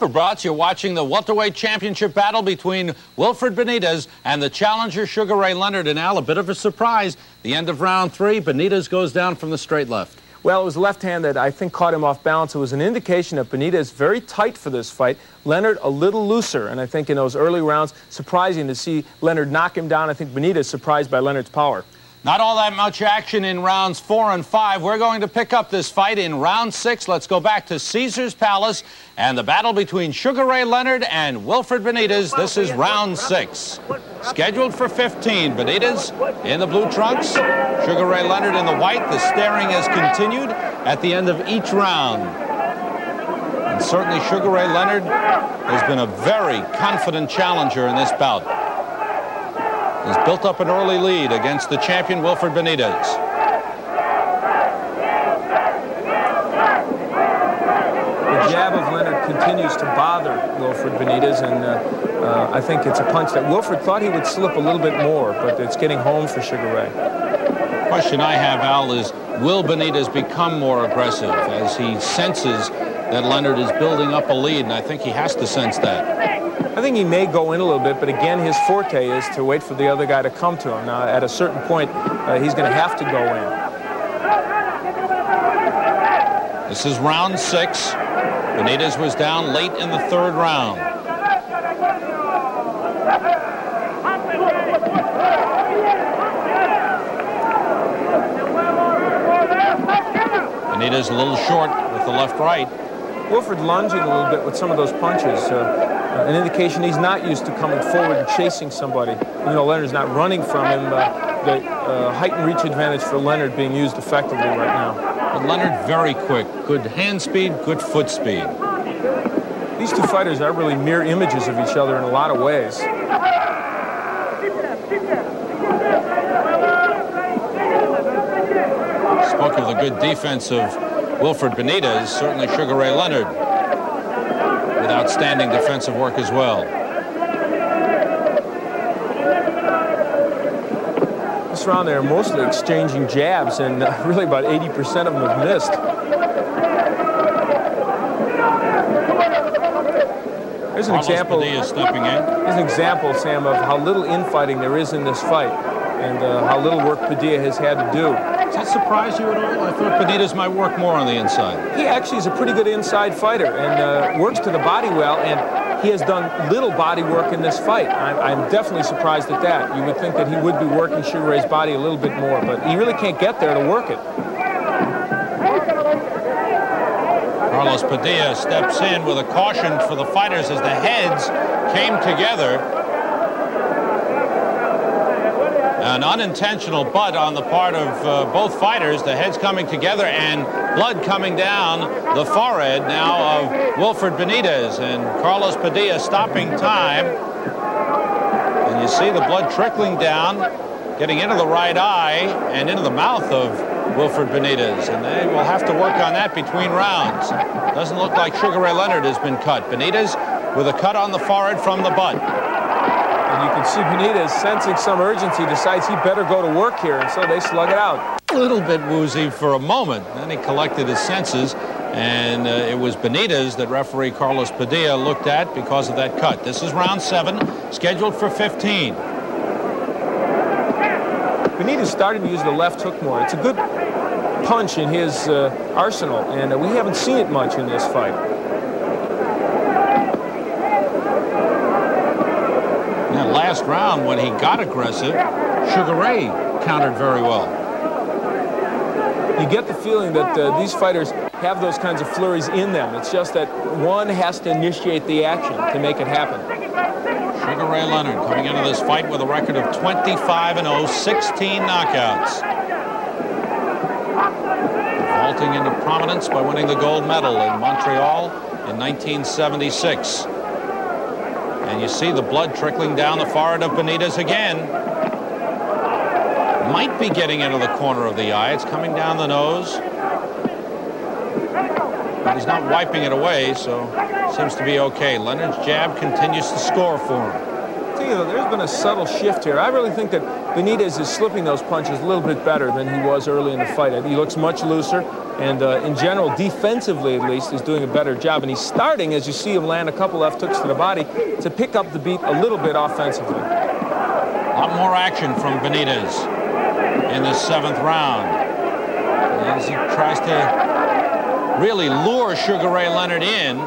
Brats, you're watching the welterweight championship battle between Wilfred Benitez and the challenger Sugar Ray Leonard. And Al, a bit of a surprise. The end of round 3, Benitez goes down from the straight left. Well, it was the left hand that I think caught him off balance. It was an indication that Benitez very tight for this fight. Leonard a little looser, and I think in those early rounds, surprising to see Leonard knock him down. I think Benitez surprised by Leonard's power. Not all that much action in rounds 4 and 5. We're going to pick up this fight in round 6. Let's go back to Caesar's Palace and the battle between Sugar Ray Leonard and Wilfred Benitez. This is round 6. Scheduled for 15. Benitez in the blue trunks, Sugar Ray Leonard in the white. The staring has continued at the end of each round. And certainly Sugar Ray Leonard has been a very confident challenger in this bout. He's built up an early lead against the champion Wilfred Benitez. The jab of Leonard continues to bother Wilfred Benitez, and I think it's a punch that Wilfred thought he would slip a little bit more, but it's getting home for Sugar Ray. The question I have, Al, is will Benitez become more aggressive as he senses that Leonard is building up a lead, and I think he has to sense that. I think he may go in a little bit, but again, his forte is to wait for the other guy to come to him. Now, at a certain point, he's going to have to go in. This is round 6. Benitez was down late in the 3rd round. Benitez a little short with the left-right. Wilfred lunging a little bit with some of those punches. An indication he's not used to coming forward and chasing somebody. You know, Leonard's not running from him. The height and reach advantage for Leonard being used effectively right now. But Leonard very quick. Good hand speed, good foot speed. These two fighters are really mirror images of each other in a lot of ways. Spoke of the good defense of Wilfred Benitez, certainly Sugar Ray Leonard with outstanding defensive work as well. This round they're mostly exchanging jabs, and really about 80% of them have missed. Here's an example. Stepping in. Here's an example, Sam, of how little infighting there is in this fight, and how little work Padilla has had to do. Does that surprise you at all? I thought Benitez might work more on the inside. He actually is a pretty good inside fighter and works to the body well, and he has done little body work in this fight. I'm definitely surprised at that. You would think that he would be working Sugar Ray's body a little bit more, but he really can't get there to work it. Carlos Padilla steps in with a caution for the fighters as the heads came together. An unintentional butt on the part of both fighters, the heads coming together and blood coming down the forehead now of Wilfred Benitez, and Carlos Padilla stopping time. And you see the blood trickling down, getting into the right eye and into the mouth of Wilfred Benitez, and they will have to work on that between rounds. Doesn't look like Sugar Ray Leonard has been cut. Benitez with a cut on the forehead from the butt. And you can see Benitez sensing some urgency, decides he better go to work here, and so they slug it out. A little bit woozy for a moment. Then he collected his senses, and it was Benitez that referee Carlos Padilla looked at because of that cut. This is round 7, scheduled for 15. Benitez started to use the left hook more. It's a good punch in his arsenal, and we haven't seen it much in this fight. That last round, when he got aggressive, Sugar Ray countered very well. You get the feeling that these fighters have those kinds of flurries in them. It's just that one has to initiate the action to make it happen. Sugar Ray Leonard coming into this fight with a record of 25-0, 16 knockouts. Vaulting into prominence by winning the gold medal in Montreal in 1976. And you see the blood trickling down the forehead of Benitez again. Might be getting into the corner of the eye. It's coming down the nose. But he's not wiping it away, so seems to be okay. Leonard's jab continues to score for him. There's been a subtle shift here. I really think that Benitez is slipping those punches a little bit better than he was early in the fight. He looks much looser, and in general, defensively at least, is doing a better job. And he's starting, as you see him land a couple left hooks to the body, to pick up the beat a little bit offensively. A lot more action from Benitez in the 7th round, as he tries to really lure Sugar Ray Leonard in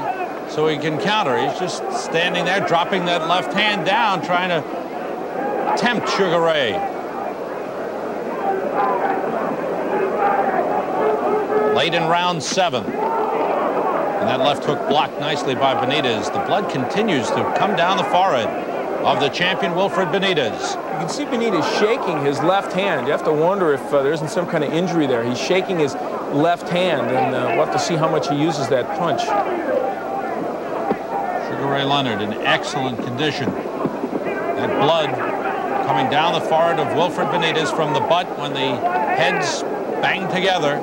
so he can counter. He's just standing there, dropping that left hand down, trying to tempt Sugar Ray. Late in round 7. And that left hook blocked nicely by Benitez. The blood continues to come down the forehead of the champion, Wilfred Benitez. You can see Benitez shaking his left hand. You have to wonder if there isn't some kind of injury there. He's shaking his left hand, and we'll have to see how much he uses that punch. Sugar Ray Leonard in excellent condition. That blood coming down the forehead of Wilfred Benitez from the butt when the heads banged together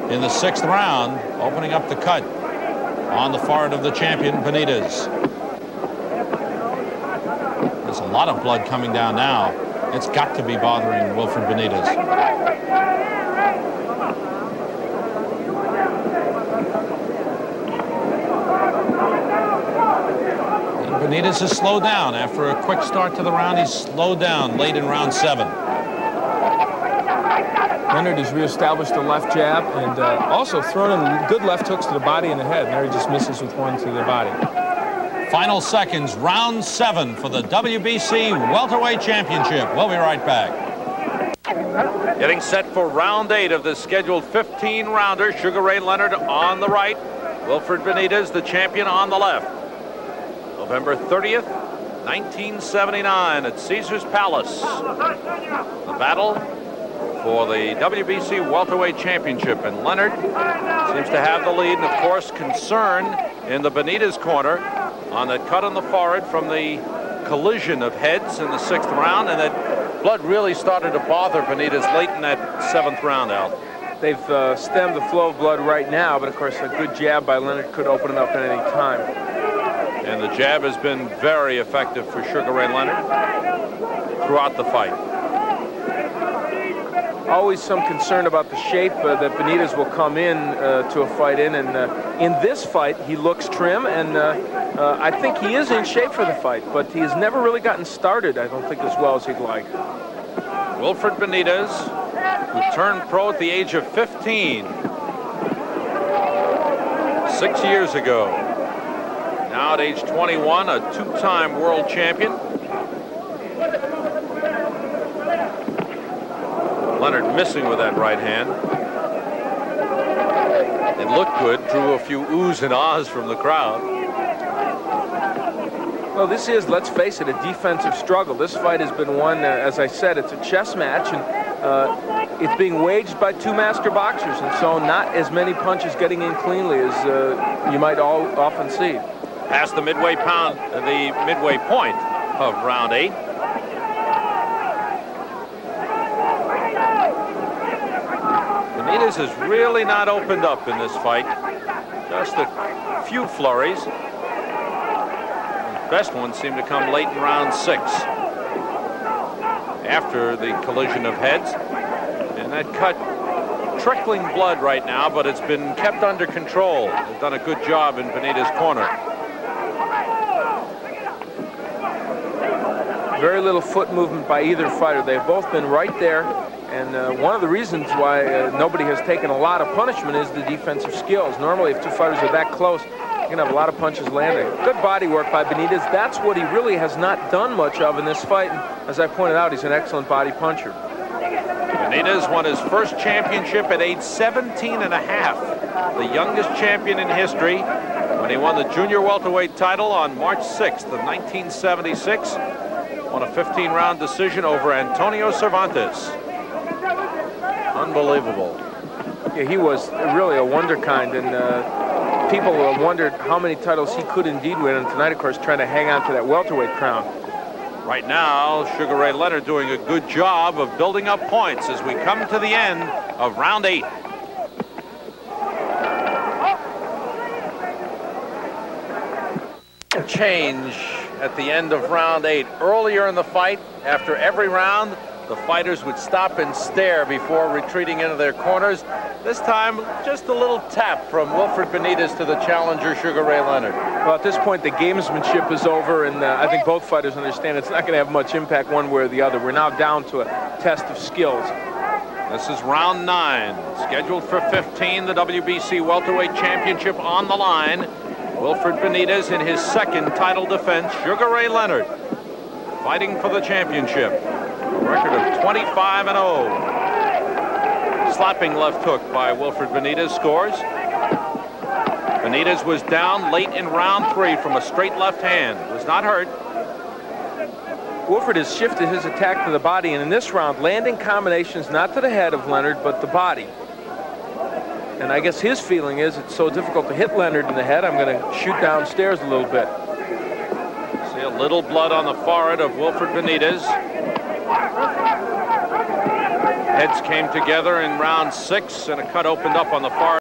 in the 6th round, opening up the cut on the forehead of the champion, Benitez. There's a lot of blood coming down now. It's got to be bothering Wilfred Benitez. Benitez has slowed down. After a quick start to the round, he's slowed down late in round 7. Leonard has reestablished the left jab and also thrown in good left hooks to the body and the head. There he just misses with one to the body. Final seconds, round 7 for the WBC Welterweight Championship. We'll be right back. Getting set for round 8 of the scheduled 15-rounder. Sugar Ray Leonard on the right. Wilfred Benitez, the champion, on the left. November 30th, 1979 at Caesars Palace. The battle for the WBC Welterweight Championship, and Leonard seems to have the lead, and of course concern in the Benitez corner on that cut on the forehead from the collision of heads in the 6th round, and that blood really started to bother Benitez late in that 7th round, Al. They've stemmed the flow of blood right now, but of course a good jab by Leonard could open it up at any time. And the jab has been very effective for Sugar Ray Leonard throughout the fight. Always some concern about the shape that Benitez will come in to a fight in, and in this fight he looks trim, and I think he is in shape for the fight, but he's never really gotten started, I don't think, as well as he'd like. Wilfred Benitez, who turned pro at the age of 15 6 years ago. Now at age 21, a 2-time world champion. Leonard missing with that right hand. It looked good, drew a few oohs and ahs from the crowd. Well, this is, let's face it, a defensive struggle. This fight has been won, as I said, it's a chess match, and it's being waged by 2 master boxers, and so not as many punches getting in cleanly as you might often see. Past the midway point of round 8. Benitez has really not opened up in this fight. Just a few flurries. The best ones seem to come late in round 6. After the collision of heads. And that cut, trickling blood right now, but it's been kept under control. They've done a good job in Benitez's corner. Very little foot movement by either fighter. They've both been right there. And one of the reasons why nobody has taken a lot of punishment is the defensive skills. Normally, if 2 fighters are that close, you're going to have a lot of punches landing. Good body work by Benitez. That's what he really has not done much of in this fight. And as I pointed out, he's an excellent body puncher. Benitez won his first championship at age 17 and a half. The youngest champion in history when he won the junior welterweight title on March 6th of 1976. Won a 15-round decision over Antonio Cervantes. Unbelievable. Yeah, he was really a wonder kind, and people wondered how many titles he could indeed win, and tonight, of course, trying to hang on to that welterweight crown. Right now, Sugar Ray Leonard doing a good job of building up points as we come to the end of round 8. Change at the end of round 8. Earlier in the fight, after every round, The fighters would stop and stare before retreating into their corners. This time, just a little tap from Wilfred Benitez to the challenger, Sugar Ray Leonard. Well, at this point, the gamesmanship is over, and I think both fighters understand it's not going to have much impact one way or the other. We're now down to a test of skills. This is round 9, scheduled for 15, the WBC Welterweight Championship on the line. Wilfred Benitez in his second title defense. Sugar Ray Leonard fighting for the championship. A record of 25-0. Slapping left hook by Wilfred Benitez scores. Benitez was down late in round 3 from a straight left hand. Was not hurt. Wilfred has shifted his attack to the body, and in this round, landing combinations not to the head of Leonard, but the body. And I guess his feeling is it's so difficult to hit Leonard in the head, I'm going to shoot downstairs a little bit. See a little blood on the forehead of Wilfred Benitez. Heads came together in round 6, and a cut opened up on the forehead.